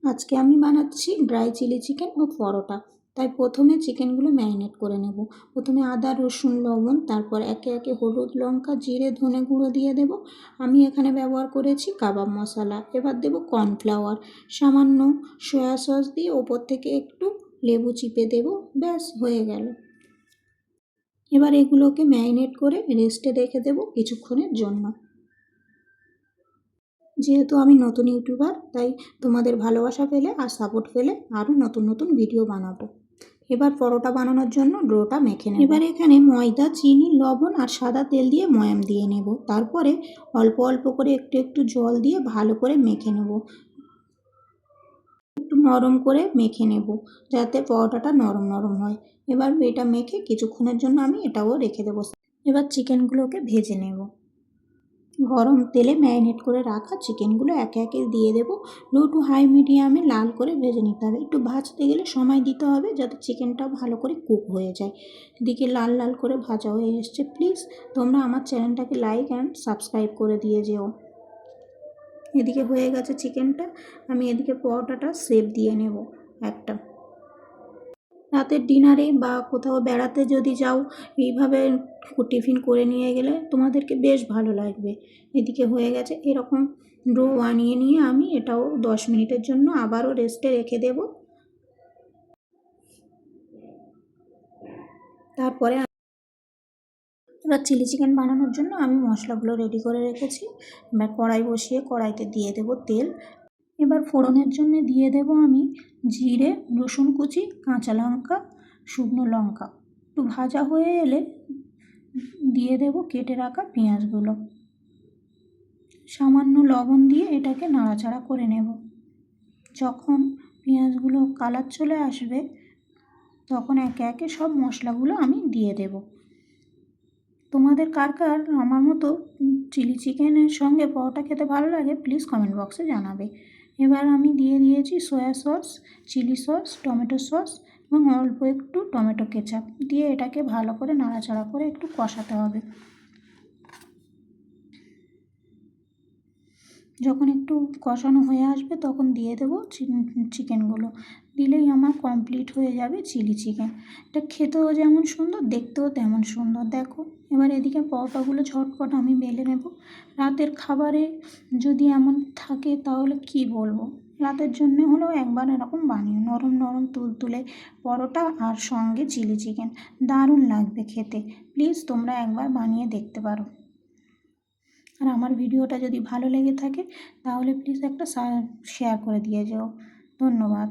আজকে আমি বানাচ্ছি ড্রাই চিলি চিকেন ও পরোটা। তাই প্রথমে চিকেনগুলো ম্যারিনেট করে নেব। প্রথমে আদা, রসুন, লবণ, তারপর একে একে হলুদ, লঙ্কা, জিরে, ধনে গুঁড়ো দিয়ে দেব। আমি এখানে ব্যবহার করেছি কাবাব মশলা। এবার দেব কর্নফ্লাওয়ার, সামান্য সয়া সস দিয়ে ওপর থেকে একটু লেবু চিপে দেব। ব্যাস হয়ে গেল। এবার এগুলোকে ম্যারিনেট করে রেস্টে রেখে দেব কিছুক্ষণের জন্য। যেহেতু আমি নতুন ইউটিউবার, তাই তোমাদের ভালোবাসা পেলে আর সাপোর্ট পেলে আরও নতুন নতুন ভিডিও বানাবো। এবার পরোটা বানানোর জন্য ডোটা মেখে নেব। এবার এখানে ময়দা, চিনি, লবণ আর সাদা তেল দিয়ে ময়াম দিয়ে নেব। তারপরে অল্প অল্প করে একটু একটু জল দিয়ে ভালো করে মেখে নেব। একটু নরম করে মেখে নেব যাতে পরোটাটা নরম নরম হয়। এবার এটা মেখে কিছুক্ষণের জন্য আমি এটাও রেখে দেবো। এবার চিকেনগুলোকে ভেজে নেব। গরম তেলে ম্যারিনেট করে রাখা চিকেনগুলো একে একে দিয়ে দেব। লো টু হাই মিডিয়ামে লাল করে ভেজে নিতে হবে। একটু ভাজতে গেলে সময় দিতে হবে যাতে চিকেনটা ভালো করে কুক হয়ে যায়। এদিকে লাল লাল করে ভাজা হয়ে এসছে। প্লিজ তোমরা আমার চ্যানেলটাকে লাইক অ্যান্ড সাবস্ক্রাইব করে দিয়ে যেও। এদিকে হয়ে গেছে চিকেনটা। আমি এদিকে পরোটাটা শেপ দিয়ে নেব একটা। রাতের ডিনারে বা কোথাও বেড়াতে যদি যাও, এইভাবে টিফিন করে নিয়ে গেলে তোমাদেরকে বেশ ভালো লাগবে। এদিকে হয়ে গেছে। এরকম ডো বানিয়ে নিয়ে আমি এটাও 10 মিনিটের জন্য আবারও রেস্টে রেখে দেব। তারপরে এবার চিলি চিকেন বানানোর জন্য আমি মশলাগুলো রেডি করে রেখেছি। এবার কড়াই বসিয়ে কড়াইতে দিয়ে দেব তেল। এবার ফোড়নের জন্য দিয়ে দেব আমি জিরে, রসুন কুচি, কাঁচা লঙ্কা, শুকনো লঙ্কা। একটু ভাজা হয়ে এলে দিয়ে দেব কেটে রাখা পেঁয়াজগুলো। সামান্য লবণ দিয়ে এটাকে নাড়াচাড়া করে নেব। যখন পেঁয়াজগুলো কালার চলে আসবে তখন একে একে সব মশলাগুলো আমি দিয়ে দেব। তোমাদের কার কার আমার মতো চিলি চিকেনের সঙ্গে পরোটা খেতে ভালো লাগে প্লিজ কমেন্ট বক্সে জানাবে। এবার আমি দিয়ে দিয়েছি soya sauce, chilli sauce, tomato sauce এবং অল্প একটু টমেটো কেচাপ দিয়ে এটাকে ভালো করে নাড়াচাড়া করে একটু কষাতে হবে। যখন একটু কষানো হয়ে আসবে তখন দিয়ে দেবো চিকেনগুলো। দিলেই আমার কমপ্লিট হয়ে যাবে চিলি চিকেন। এটা খেতেও যেমন সুন্দর, দেখতেও তেমন সুন্দর। দেখো এবার এদিকে পরোটাগুলো ঝটপট আমি বেলে নেব। রাতের খাবারে যদি এমন থাকে তাহলে কি বলবো। রাতের জন্য হলেও একবার এরকম বানিয়ে নরম নরম তুলতুলে পরোটা আর সঙ্গে চিলি চিকেন দারুণ লাগবে খেতে। প্লিজ তোমরা একবার বানিয়ে দেখতে পারো। আর আমার ভিডিওটা যদি ভালো লেগে থাকে তাহলে প্লিজ একটা শেয়ার করে দিয়ে যেও। ধন্যবাদ।